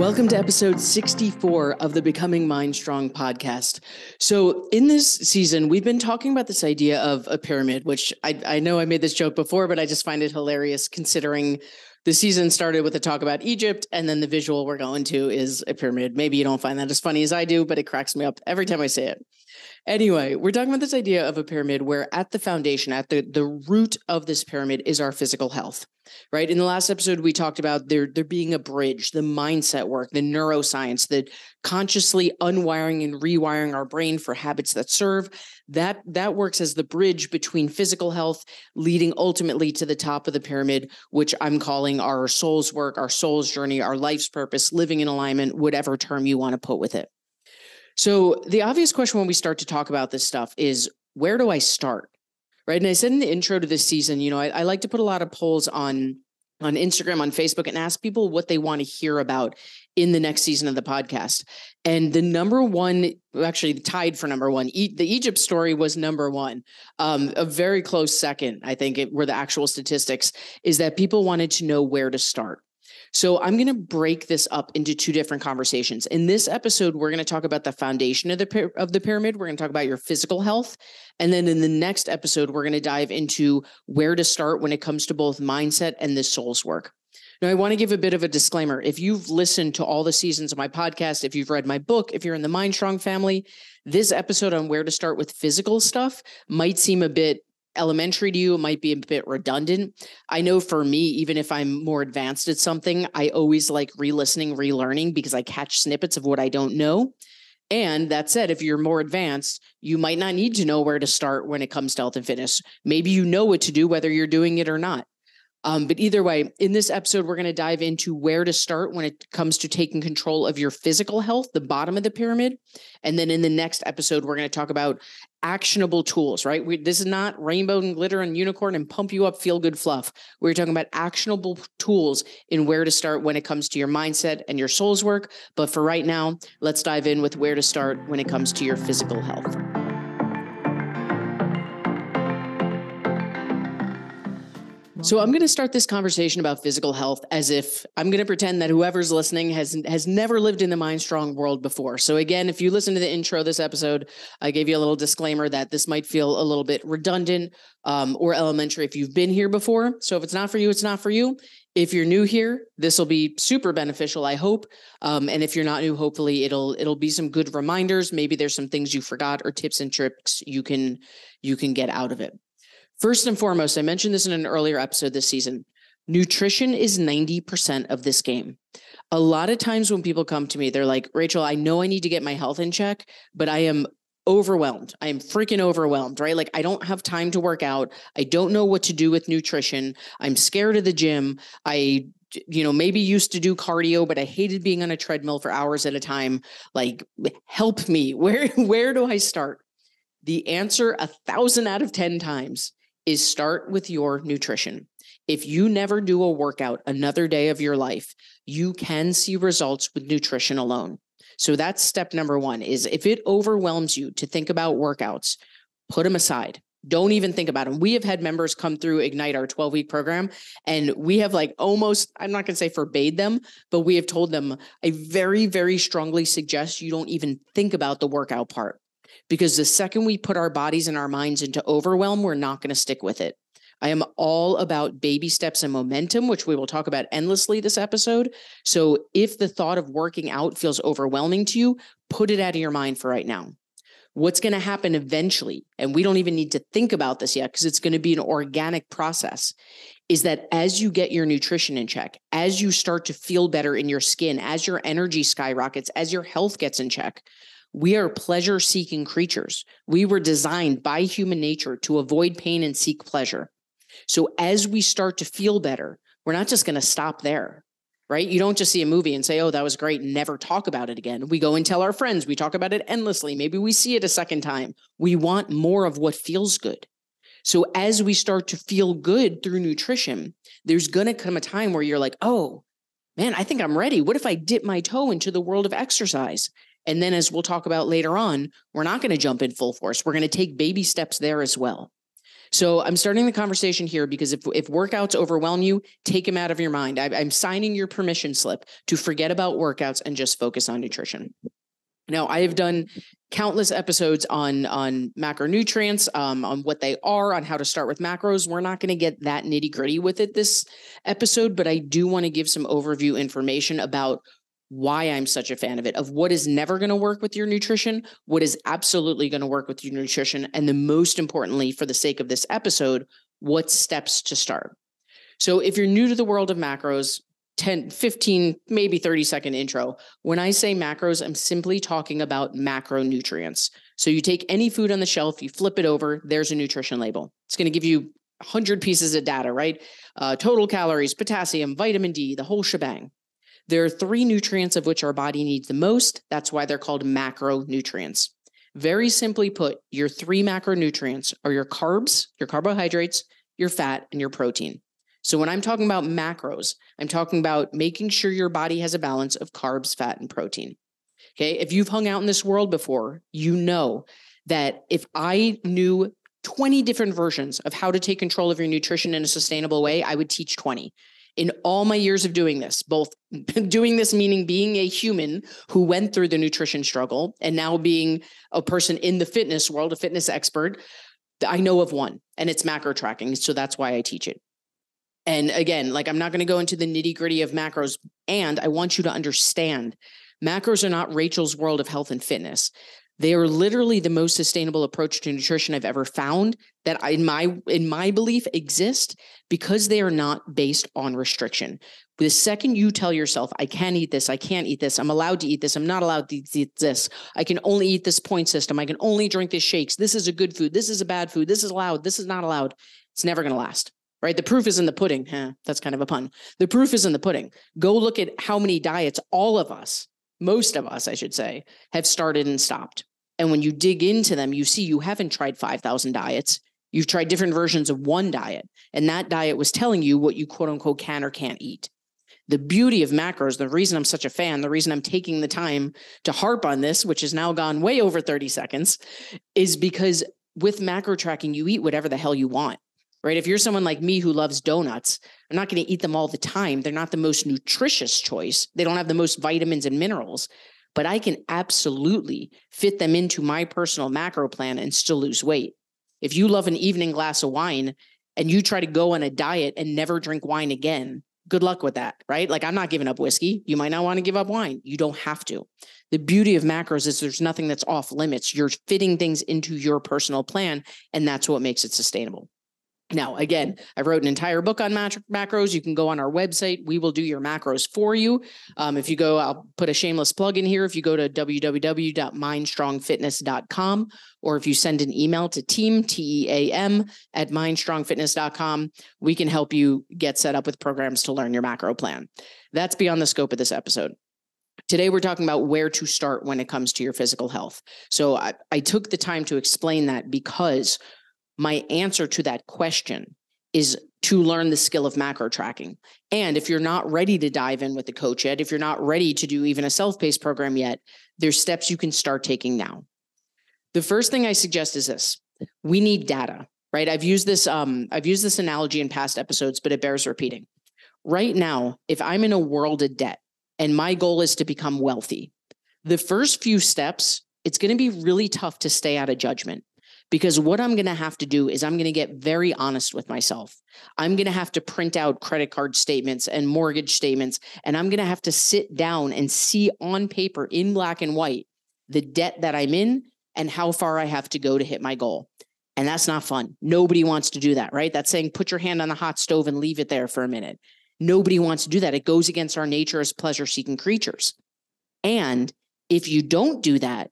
Welcome to episode 64 of the Becoming Mind Strong podcast. So in this season, we've been talking about this idea of a pyramid, which I know I made this joke before, but I just find it hilarious considering the season started with a talk about Egypt, and then the visual we're going to is a pyramid. Maybe you don't find that as funny as I do, but it cracks me up every time I say it. Anyway, we're talking about this idea of a pyramid where at the foundation, at the root of this pyramid is our physical health, right? In the last episode, we talked about there being a bridge, the mindset work, the neuroscience, the consciously unwiring and rewiring our brain for habits that serve. That works as the bridge between physical health, leading ultimately to the top of the pyramid, which I'm calling our soul's work, our soul's journey, our life's purpose, living in alignment, whatever term you want to put with it. So the obvious question when we start to talk about this stuff is, where do I start? Right. And I said in the intro to this season, I like to put a lot of polls on Instagram, on Facebook, and ask people what they want to hear about in the next season of the podcast. And the number one, actually tied for number one, the Egypt story was number one. A very close second, I think, were the actual statistics, is that people wanted to know where to start. So I'm going to break this up into two different conversations. In this episode, we're going to talk about the foundation of the pyramid. We're going to talk about your physical health. And then in the next episode, we're going to dive into where to start when it comes to both mindset and the soul's work. Now, I want to give a bit of a disclaimer. If you've listened to all the seasons of my podcast, if you've read my book, if you're in the Mind Strong family, this episode on where to start with physical stuff might seem a bit elementary to you. It might be a bit redundant. I know for me, even if I'm more advanced at something, I always like re-listening, relearning, because I catch snippets of what I don't know. And that said, if you're more advanced, you might not need to know where to start when it comes to health and fitness. Maybe you know what to do, whether you're doing it or not. But either way, in this episode, we're going to dive into where to start when it comes to taking control of your physical health, the bottom of the pyramid. And then in the next episode, we're going to talk about actionable tools, right? This is not rainbow and glitter and unicorn and pump you up, feel good fluff. We're talking about actionable tools in where to start when it comes to your mindset and your soul's work. But for right now, let's dive in with where to start when it comes to your physical health. So I'm going to start this conversation about physical health as if I'm going to pretend that whoever's listening has never lived in the Mind Strong world before. So again, if you listen to the intro of this episode, I gave you a little disclaimer that this might feel a little bit redundant or elementary if you've been here before. So if it's not for you, it's not for you. If you're new here, this will be super beneficial, I hope. And if you're not new, hopefully it'll be some good reminders. Maybe there's some things you forgot or tips and tricks you can get out of it. First and foremost, I mentioned this in an earlier episode this season. Nutrition is 90% of this game. A lot of times when people come to me, they're like, Rachel, I know I need to get my health in check, but I am overwhelmed. I am freaking overwhelmed, right? Like I don't have time to work out. I don't know what to do with nutrition. I'm scared of the gym. I maybe used to do cardio, but I hated being on a treadmill for hours at a time. Like, help me. Where do I start? The answer 1,000 out of 10 times is start with your nutrition. If you never do a workout another day of your life, you can see results with nutrition alone. So that's step number one, is if it overwhelms you to think about workouts, put them aside. Don't even think about them. We have had members come through Ignite, our 12-week program, and we have almost, I'm not going to say forbade them, but we have told them, I very, very strongly suggest you don't even think about the workout part. Because the second we put our bodies and our minds into overwhelm, we're not going to stick with it. I am all about baby steps and momentum, which we will talk about endlessly this episode. So if the thought of working out feels overwhelming to you, put it out of your mind for right now. What's going to happen eventually, and we don't even need to think about this yet because it's going to be an organic process, is that as you get your nutrition in check, as you start to feel better in your skin, as your energy skyrockets, as your health gets in check, we are pleasure-seeking creatures. We were designed by human nature to avoid pain and seek pleasure. So as we start to feel better, we're not just going to stop there, right? You don't just see a movie and say, oh, that was great, and never talk about it again. We go and tell our friends. We talk about it endlessly. Maybe we see it a second time. We want more of what feels good. So as we start to feel good through nutrition, there's going to come a time where you're like, oh, man, I think I'm ready. What if I dip my toe into the world of exercise? And then as we'll talk about later on, we're not going to jump in full force. We're going to take baby steps there as well. So I'm starting the conversation here because if workouts overwhelm you, take them out of your mind. I'm signing your permission slip to forget about workouts and just focus on nutrition. Now, I have done countless episodes on macronutrients, on what they are, on how to start with macros. We're not going to get that nitty gritty with it this episode, but I do want to give some overview information about why I'm such a fan of it, of what is never going to work with your nutrition, what is absolutely going to work with your nutrition, and the most importantly, for the sake of this episode, what steps to start. So if you're new to the world of macros, 10, 15, maybe 30-second intro. When I say macros, I'm simply talking about macronutrients. So you take any food on the shelf, you flip it over, there's a nutrition label. It's going to give you 100 pieces of data, right? Total calories, potassium, vitamin D, the whole shebang. There are 3 nutrients of which our body needs the most. That's why they're called macronutrients. Very simply put, your 3 macronutrients are your carbs, your carbohydrates, your fat, and your protein. So when I'm talking about macros, I'm talking about making sure your body has a balance of carbs, fat, and protein. Okay. If you've hung out in this world before, you know that if I knew 20 different versions of how to take control of your nutrition in a sustainable way, I would teach 20. In all my years of doing this, both doing this meaning being a human who went through the nutrition struggle and now being a person in the fitness world, a fitness expert, I know of one, and it's macro tracking. So that's why I teach it. And again, like I'm not going to go into the nitty gritty of macros, and I want you to understand macros are not Rachel's world of health and fitness. They are literally the most sustainable approach to nutrition I've ever found that in my belief exist because they are not based on restriction. The second you tell yourself, I can eat this, I can't eat this, I'm allowed to eat this, I'm not allowed to eat this, I can only eat this point system, I can only drink this shakes, this is a good food, this is a bad food, this is allowed, this is not allowed, it's never going to last. Right? The proof is in the pudding. That's kind of a pun. The proof is in the pudding. Go look at how many diets all of us, most of us, I should say, have started and stopped. And when you dig into them, you see you haven't tried 5,000 diets. You've tried different versions of one diet. And that diet was telling you what you quote unquote can or can't eat. The beauty of macros, the reason I'm such a fan, the reason I'm taking the time to harp on this, which has now gone way over 30 seconds, is because with macro tracking, you eat whatever the hell you want. Right? If you're someone like me who loves donuts, I'm not going to eat them all the time. They're not the most nutritious choice. They don't have the most vitamins and minerals, but I can absolutely fit them into my personal macro plan and still lose weight. If you love an evening glass of wine and you try to go on a diet and never drink wine again, good luck with that, right? Like I'm not giving up whiskey. You might not want to give up wine. You don't have to. The beauty of macros is there's nothing that's off limits. You're fitting things into your personal plan, and that's what makes it sustainable. Now, again, I wrote an entire book on macros. You can go on our website. We will do your macros for you. If you go, I'll put a shameless plug in here. If you go to www.mindstrongfitness.com, or if you send an email to team, TEAM, at mindstrongfitness.com, we can help you get set up with programs to learn your macro plan. That's beyond the scope of this episode. Today, we're talking about where to start when it comes to your physical health. So I took the time to explain that because my answer to that question is to learn the skill of macro tracking. And if you're not ready to dive in with the coach yet, if you're not ready to do even a self-paced program yet, there's steps you can start taking now. The first thing I suggest is this. We need data, right? I've used this analogy in past episodes, but it bears repeating. Right now, if I'm in a world of debt and my goal is to become wealthy, the first few steps, it's going to be really tough to stay out of judgment. Because what I'm going to have to do is I'm going to get very honest with myself. I'm going to have to print out credit card statements and mortgage statements, and I'm going to have to sit down and see on paper in black and white the debt that I'm in and how far I have to go to hit my goal. And that's not fun. Nobody wants to do that, right? That's saying put your hand on the hot stove and leave it there for a minute. Nobody wants to do that. It goes against our nature as pleasure-seeking creatures. And if you don't do that,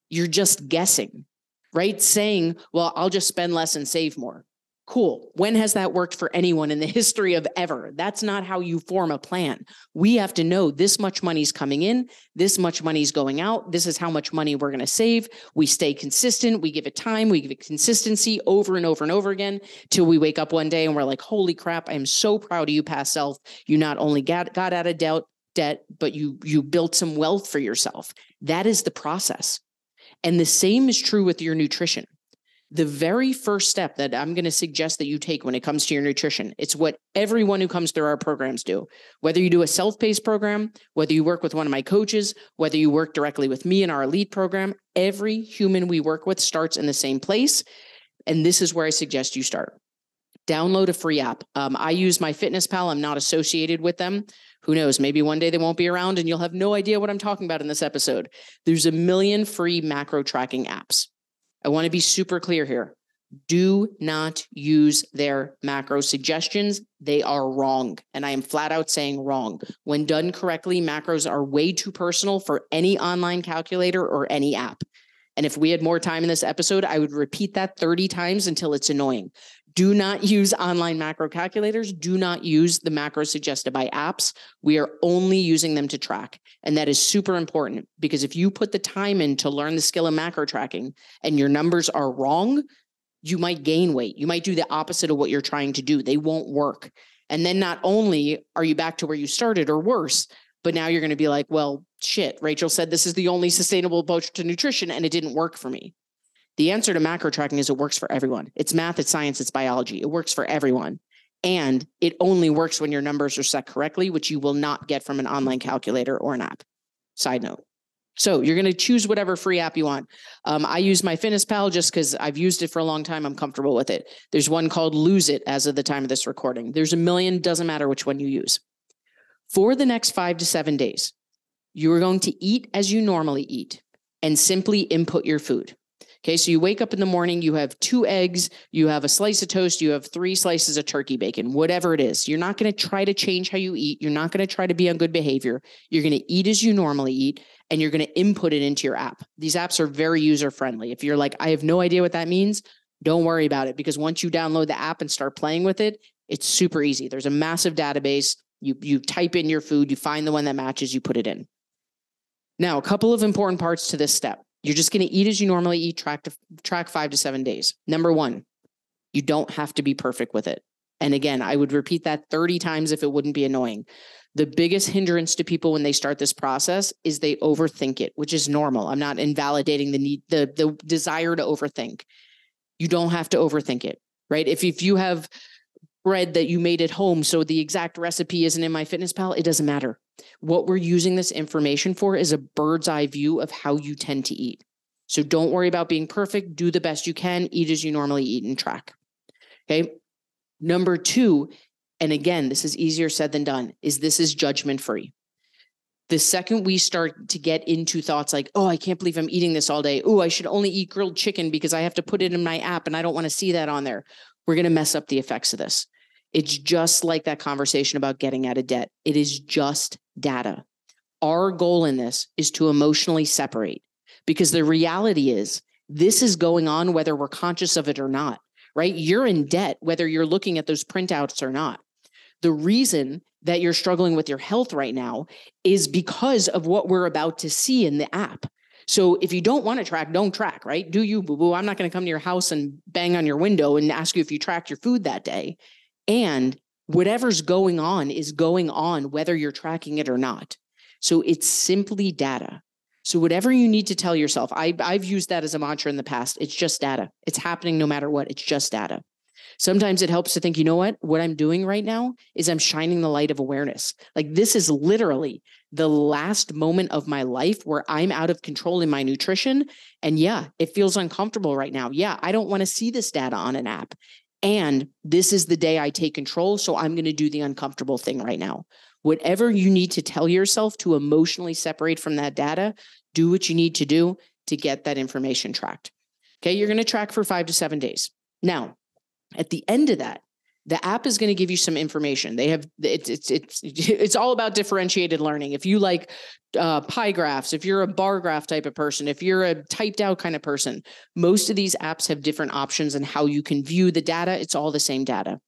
you're just guessing. Right? Saying, well, I'll just spend less and save more. Cool. When has that worked for anyone in the history of ever? That's not how you form a plan. We have to know this much money's coming in, this much money's going out, this is how much money we're going to save. We stay consistent. We give it time. We give it consistency over and over and over again till we wake up one day and we're like, holy crap, I'm so proud of you, past self. You not only got out of debt, but you built some wealth for yourself. That is the process. And the same is true with your nutrition. The very first step that I'm going to suggest that you take when it comes to your nutrition, it's what everyone who comes through our programs do. Whether you do a self-paced program, whether you work with one of my coaches, whether you work directly with me in our elite program, every human we work with starts in the same place. And this is where I suggest you start. Download a free app. I use MyFitnessPal. I'm not associated with them. Who knows? Maybe one day they won't be around and you'll have no idea what I'm talking about in this episode. There's a million free macro tracking apps. I want to be super clear here. Do not use their macro suggestions. They are wrong. And I am flat out saying wrong. When done correctly, macros are way too personal for any online calculator or any app. And if we had more time in this episode, I would repeat that 30 times until it's annoying. Do not use online macro calculators. Do not use the macros suggested by apps. We are only using them to track. And that is super important because if you put the time in to learn the skill of macro tracking and your numbers are wrong, you might gain weight. You might do the opposite of what you're trying to do. They won't work. And then not only are you back to where you started or worse, but now you're going to be like, well, shit, Rachel said this is the only sustainable approach to nutrition and it didn't work for me. The answer to macro tracking is it works for everyone. It's math, it's science, it's biology. It works for everyone. And it only works when your numbers are set correctly, which you will not get from an online calculator or an app. Side note. So you're going to choose whatever free app you want. I use MyFitnessPal just because I've used it for a long time. I'm comfortable with it. There's one called Lose It as of the time of this recording. There's a million, doesn't matter which one you use. For the next 5 to 7 days, you are going to eat as you normally eat and simply input your food. Okay, so you wake up in the morning, you have 2 eggs, you have a slice of toast, you have 3 slices of turkey bacon, whatever it is. You're not going to try to change how you eat. You're not going to try to be on good behavior. You're going to eat as you normally eat, and you're going to input it into your app. These apps are very user-friendly. If you're like, I have no idea what that means, don't worry about it, because once you download the app and start playing with it, it's super easy. There's a massive database. You type in your food, you find the one that matches, you put it in. Now, a couple of important parts to this step. You're just going to eat as you normally eat, track 5 to 7 days. Number 1, you don't have to be perfect with it. And again, I would repeat that 30 times if it wouldn't be annoying. The biggest hindrance to people when they start this process is they overthink it, which is normal. I'm not invalidating the desire to overthink. You don't have to overthink it, right? If you have bread that you made at home, so the exact recipe isn't in MyFitnessPal, it doesn't matter. What we're using this information for is a bird's eye view of how you tend to eat. So don't worry about being perfect. Do the best you can. Eat as you normally eat and track. Okay. Number 2, and again, this is easier said than done, is this is judgment free. The second we start to get into thoughts like, oh, I can't believe I'm eating this all day. Oh, I should only eat grilled chicken because I have to put it in my app and I don't want to see that on there. We're going to mess up the effects of this. It's just like that conversation about getting out of debt. It is just data. Our goal in this is to emotionally separate, because the reality is this is going on whether we're conscious of it or not, right? You're in debt whether you're looking at those printouts or not. The reason that you're struggling with your health right now is because of what we're about to see in the app. So if you don't want to track, don't track, right? Do you, boo-boo? I'm not going to come to your house and bang on your window and ask you if you tracked your food that day. And whatever's going on is going on whether you're tracking it or not. So it's simply data. So whatever you need to tell yourself, I've used that as a mantra in the past. It's just data. It's happening no matter what. It's just data. Sometimes it helps to think, you know what I'm doing right now is I'm shining the light of awareness. Like this is literally the last moment of my life where I'm out of control in my nutrition. And yeah, it feels uncomfortable right now. Yeah, I don't want to see this data on an app. And this is the day I take control. So I'm going to do the uncomfortable thing right now. Whatever you need to tell yourself to emotionally separate from that data, do what you need to do to get that information tracked. Okay, you're going to track for 5 to 7 days. Now, at the end of that, the app is going to give you some information. They have it's all about differentiated learning. If you like pie graphs, if you're a bar graph type of person, if you're a typed out kind of person, most of these apps have different options on how you can view the data. It's all the same data.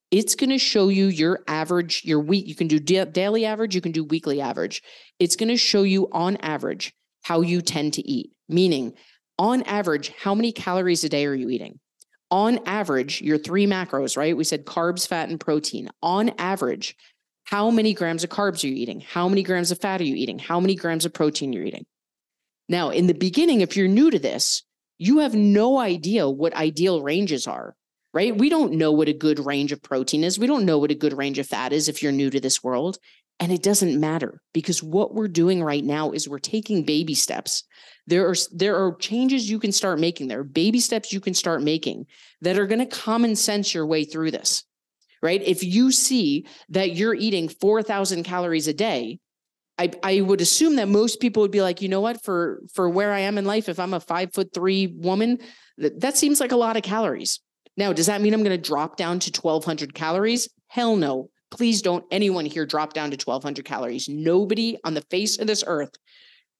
It's going to show you your average, your week. You can do daily average. You can do weekly average. It's going to show you on average how you tend to eat, meaning on average, how many calories a day are you eating? On average, your 3 macros, right? We said carbs, fat, and protein. On average, how many grams of carbs are you eating? How many grams of fat are you eating? How many grams of protein you're eating? Now, in the beginning, if you're new to this, You have no idea what ideal ranges are, right? We don't know what a good range of protein is. We don't know what a good range of fat is if you're new to this world. And it doesn't matter, because what we're doing right now is we're taking baby steps. There are changes you can start making. There are baby steps you can start making that are going to common sense your way through this, right? If you see that you're eating 4,000 calories a day, I would assume that most people would be like, you know what, for where I am in life, if I'm a 5'3" woman, that seems like a lot of calories. Now, does that mean I'm going to drop down to 1,200 calories? Hell no. Please don't anyone here drop down to 1,200 calories. Nobody on the face of this earth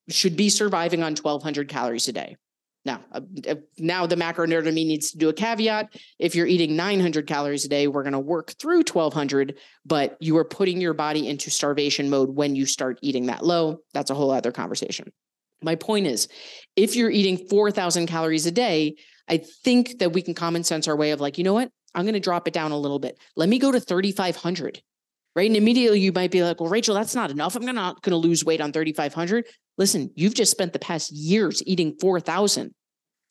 should be surviving on 1,200 calories a day. Now the macro nerd in me needs to do a caveat. If you're eating 900 calories a day, we're going to work through 1,200, but you are putting your body into starvation mode when you start eating that low. That's a whole other conversation. My point is, if you're eating 4,000 calories a day, I think that we can common sense our way of like, you know what? I'm going to drop it down a little bit. Let me go to 3,500, right? And immediately you might be like, well, Rachel, that's not enough. I'm not going to lose weight on 3,500. Listen, you've just spent the past years eating 4,000.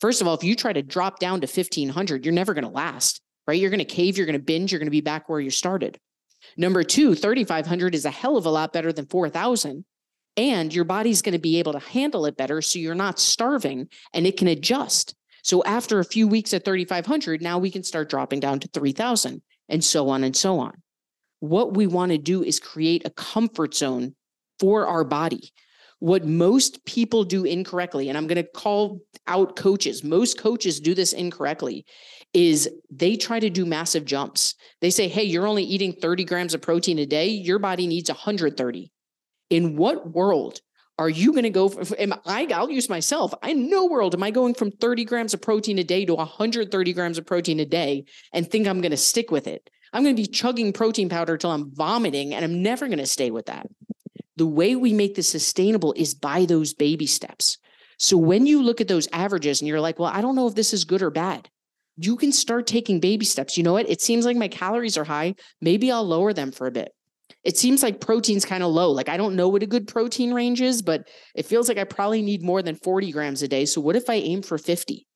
First of all, if you try to drop down to 1,500, you're never going to last, right? You're going to cave, you're going to binge, you're going to be back where you started. Number two, 3,500 is a hell of a lot better than 4,000. And your body's going to be able to handle it better, so you're not starving and it can adjust. So after a few weeks at 3,500, now we can start dropping down to 3,000 and so on and so on. What we want to do is create a comfort zone for our body. What most people do incorrectly, and I'm going to call out coaches, most coaches do this incorrectly, is they try to do massive jumps. They say, hey, you're only eating 30 grams of protein a day. Your body needs 130. In what world are you going to go? I'll use myself. In no world am I going from 30 grams of protein a day to 130 grams of protein a day and think I'm going to stick with it. I'm going to be chugging protein powder till I'm vomiting, and I'm never going to stay with that. The way we make this sustainable is by those baby steps. So when you look at those averages and you're like, well, I don't know if this is good or bad, you can start taking baby steps. You know what? It seems like my calories are high. Maybe I'll lower them for a bit. It seems like protein's kind of low. Like, I don't know what a good protein range is, but it feels like I probably need more than 40 grams a day. So what if I aim for 50?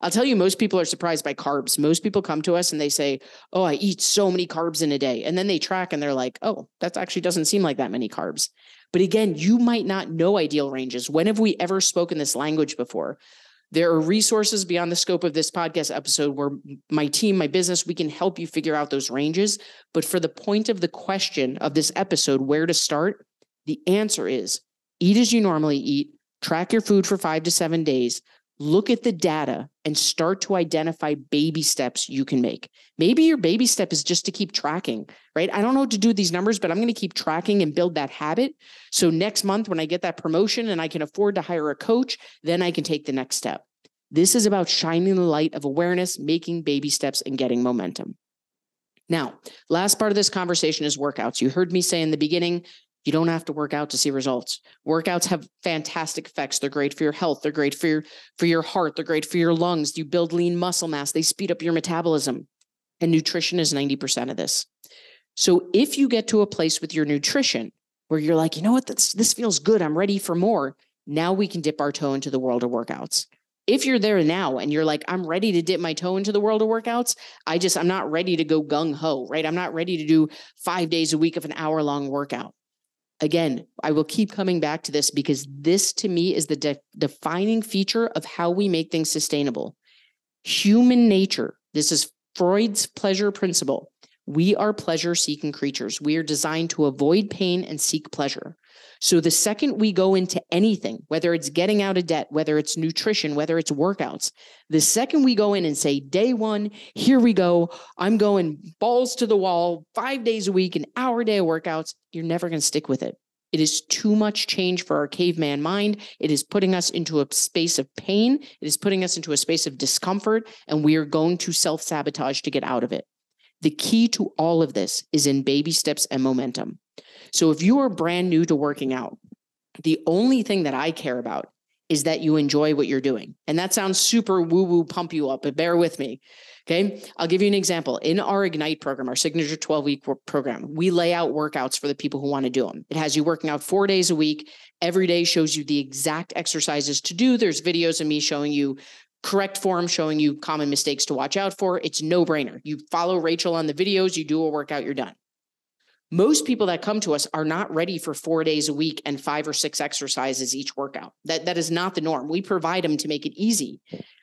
I'll tell you, most people are surprised by carbs. Most people come to us and they say, oh, I eat so many carbs in a day. And then they track and they're like, oh, that actually doesn't seem like that many carbs. But again, you might not know ideal ranges. When have we ever spoken this language before? There are resources beyond the scope of this podcast episode where my team, my business, we can help you figure out those ranges. But for the point of the question of this episode, where to start, the answer is eat as you normally eat, track your food for 5 to 7 days, look at the data and start to identify baby steps you can make. Maybe your baby step is just to keep tracking, right? I don't know what to do with these numbers, but I'm going to keep tracking and build that habit. So next month, when I get that promotion and I can afford to hire a coach, then I can take the next step. This is about shining the light of awareness, making baby steps, and getting momentum. Now, last part of this conversation is workouts. You heard me say in the beginning, you don't have to work out to see results. Workouts have fantastic effects. They're great for your health. They're great for your heart. They're great for your lungs. You build lean muscle mass. They speed up your metabolism. And nutrition is 90% of this. So if you get to a place with your nutrition where you're like, you know what, this feels good, I'm ready for more, now we can dip our toe into the world of workouts. If you're there now and you're like, I'm ready to dip my toe into the world of workouts, I'm not ready to go gung-ho, right? I'm not ready to do 5 days a week of an hour-long workout. Again, I will keep coming back to this because this to me is the defining feature of how we make things sustainable. Human nature, this is Freud's pleasure principle. We are pleasure-seeking creatures. We are designed to avoid pain and seek pleasure. So the second we go into anything, whether it's getting out of debt, whether it's nutrition, whether it's workouts, the second we go in and say, day one, here we go, I'm going balls to the wall, 5 days a week, an hour a day of workouts, you're never going to stick with it. It is too much change for our caveman mind. It is putting us into a space of pain. It is putting us into a space of discomfort, and we are going to self-sabotage to get out of it. The key to all of this is in baby steps and momentum. So if you are brand new to working out, the only thing that I care about is that you enjoy what you're doing. And that sounds super woo-woo, pump you up, but bear with me. Okay. I'll give you an example. In our Ignite program, our signature 12-week program, we lay out workouts for the people who want to do them. It has you working out 4 days a week. Every day shows you the exact exercises to do. There's videos of me showing you correct form showing you common mistakes to watch out for. It's no brainer. You follow Rachel on the videos, you do a workout, you're done. Most people that come to us are not ready for 4 days a week and 5 or 6 exercises each workout. That is not the norm. We provide them to make it easy,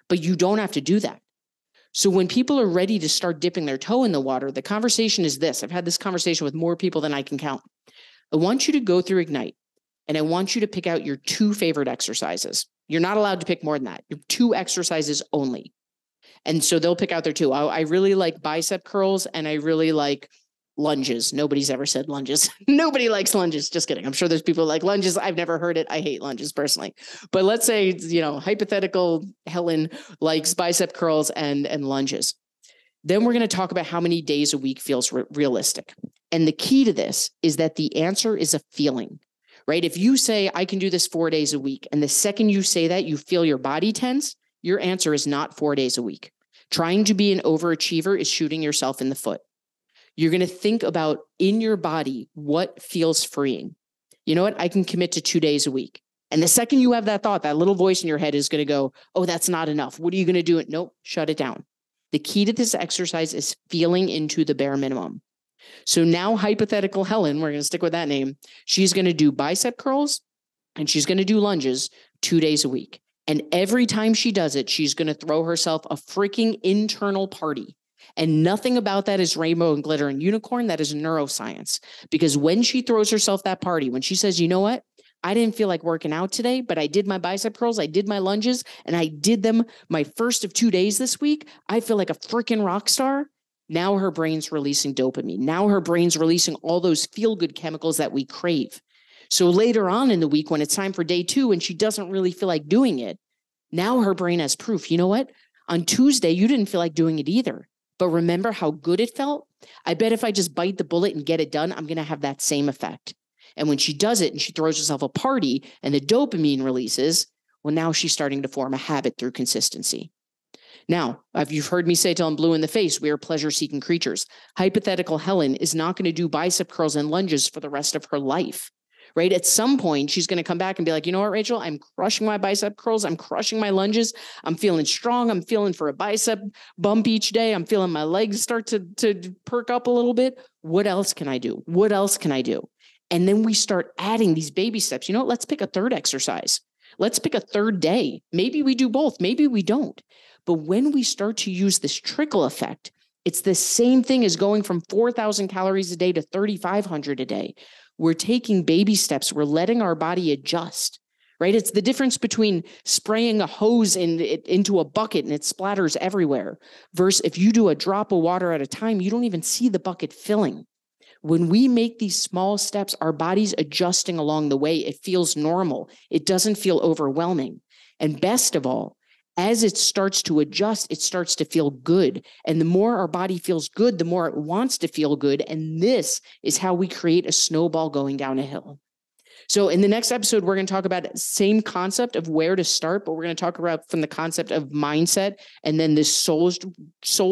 but you don't have to do that. So when people are ready to start dipping their toe in the water, the conversation is this. I've had this conversation with more people than I can count. I want you to go through Ignite, and I want you to pick out your 2 favorite exercises. You're not allowed to pick more than that. Your 2 exercises only. And so they'll pick out their 2. I really like bicep curls, and I really like lunges. Nobody's ever said lunges. Nobody likes lunges. Just kidding. I'm sure there's people who like lunges. I've never heard it. I hate lunges personally. But let's say, hypothetical Helen likes bicep curls and lunges. Then we're going to talk about how many days a week feels realistic. And the key to this is that the answer is a feeling, right? If you say, I can do this 4 days a week, and the second you say that, you feel your body tense, your answer is not 4 days a week. Trying to be an overachiever is shooting yourself in the foot. You're going to think about in your body what feels freeing. You know what? I can commit to 2 days a week. And the second you have that thought, that little voice in your head is going to go, oh, that's not enough. What are you going to do? Nope, shut it down. The key to this exercise is feeling into the bare minimum. So now hypothetical Helen, we're going to stick with that name. She's going to do bicep curls and she's going to do lunges 2 days a week. And every time she does it, she's going to throw herself a freaking internal party. And nothing about that is rainbow and glitter and unicorn. That is neuroscience. Because when she throws herself that party, when she says, you know what? I didn't feel like working out today, but I did my bicep curls, I did my lunges, and I did them my first of 2 days this week. I feel like a freaking rock star. Now her brain's releasing dopamine. Now her brain's releasing all those feel-good chemicals that we crave. So later on in the week, when it's time for day 2 and she doesn't really feel like doing it, now her brain has proof. You know what? On Tuesday, you didn't feel like doing it either. But remember how good it felt? I bet if I just bite the bullet and get it done, I'm going to have that same effect. And when she does it and she throws herself a party and the dopamine releases, well, now she's starting to form a habit through consistency. Now, you've heard me say till I'm blue in the face, we are pleasure-seeking creatures. Hypothetical Helen is not going to do bicep curls and lunges for the rest of her life, right? At some point, she's going to come back and be like, you know what, Rachel, I'm crushing my bicep curls. I'm crushing my lunges. I'm feeling strong. I'm feeling for a bicep bump each day. I'm feeling my legs start to perk up a little bit. What else can I do? What else can I do? And then we start adding these baby steps. You know what? Let's pick a third exercise. Let's pick a third day. Maybe we do both. Maybe we don't. But when we start to use this trickle effect, it's the same thing as going from 4,000 calories a day to 3,500 a day. We're taking baby steps. We're letting our body adjust, right? It's the difference between spraying a hose into a bucket and it splatters everywhere versus if you do a drop of water at a time, you don't even see the bucket filling. When we make these small steps, our body's adjusting along the way. It feels normal. It doesn't feel overwhelming. And best of all, as it starts to adjust, it starts to feel good. And the more our body feels good, the more it wants to feel good. And this is how we create a snowball going down a hill. So in the next episode, we're going to talk about the same concept of where to start, but we're going to talk about from the concept of mindset and then this soul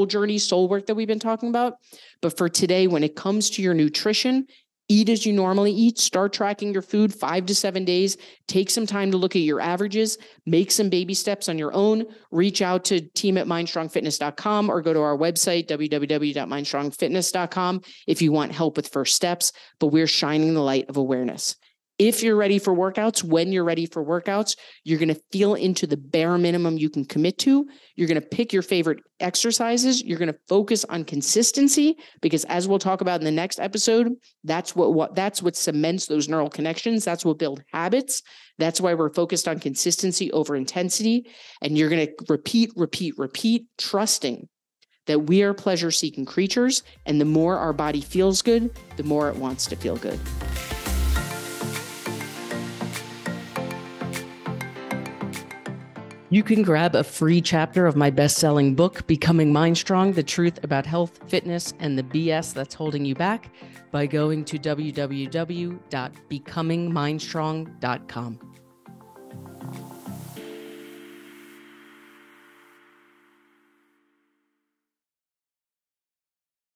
journey, soul work that we've been talking about. But for today, when it comes to your nutrition, eat as you normally eat, start tracking your food 5 to 7 days, take some time to look at your averages, make some baby steps on your own, reach out to team@mindstrongfitness.com or go to our website, www.mindstrongfitness.com if you want help with first steps, but we're shining the light of awareness. If you're ready for workouts, when you're ready for workouts, you're going to feel into the bare minimum you can commit to. You're going to pick your favorite exercises. You're going to focus on consistency because as we'll talk about in the next episode, that's what cements those neural connections. That's what builds habits. That's why we're focused on consistency over intensity. And you're going to repeat, trusting that we are pleasure-seeking creatures. And the more our body feels good, the more it wants to feel good. You can grab a free chapter of my best-selling book, Becoming Mind Strong, The Truth About Health, Fitness, and the BS That's Holding You Back by going to www.becomingmindstrong.com.